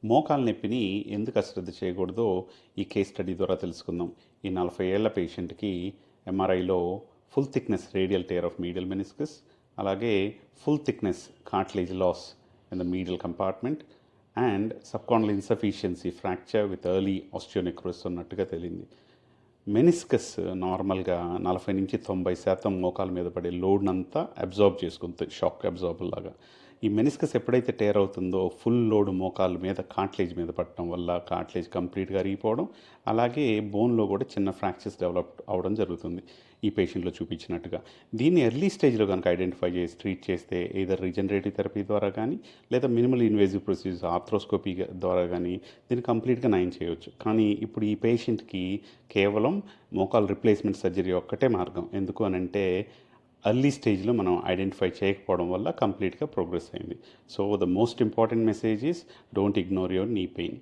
మోకాలు నొప్పిని ఎందుకు అశ్రద్ధ చేయకూడదో ఈ కేస్ స్టడీ ద్వారా తెలుసుకుందాం. ఈ 40 ఏళ్ల పేషెంట్కి ఎంఆర్ఐలో full thickness radial tear of medial meniscus, అలాగే full thickness cartilage loss in the medial compartment and subchondral insufficiency fracture with early osteonecrosis ఉన్నట్టుగా తెలియంది. మెనిస్కస్ నార్మల్గా 40-90% మోకాల మీద పడే లోడ్నంతా అబ్జార్బ్ చేసుకుంటుంది, షాక్ అబ్జార్బర్ లాగా. ఈ మెనిస్కస్ ఎప్పుడైతే టేర్ అవుతుందో ఫుల్ లోడ్ మోకాల మీద కార్టిలేజ్ మీద పడటం వల్ల కార్టిలేజ్ కంప్లీట్గా అరిగిపోవడం, అలాగే బోన్లో కూడా చిన్న ఫ్రాక్చర్స్ డెవలప్ అవడం జరుగుతుంది ఈ పేషెంట్లో చూపించినట్టుగా. దీన్ని ఎర్లీ స్టేజ్లో కనుక ఐడెంటిఫై చేసి ట్రీట్ చేస్తే ఏదర్ రీజనరేటివ్ థెరపీ ద్వారా కానీ లేదా మినిమల్ ఇన్వేజివ్ ప్రొసీజర్స్ ఆర్థ్రోస్కోపీ ద్వారా కానీ దీన్ని కంప్లీట్గా నయం చేయవచ్చు. కానీ ఇప్పుడు ఈ పేషెంట్కి కేవలం మోకాల్ రిప్లేస్మెంట్ సర్జరీ ఒక్కటే మార్గం. ఎందుకు అనంటే ఎర్లీ స్టేజ్లో మనం ఐడెంటిఫై చేయకపోవడం వల్ల కంప్లీట్గా ప్రోగ్రెస్ అయింది. So the most important message is don't ignore your knee pain.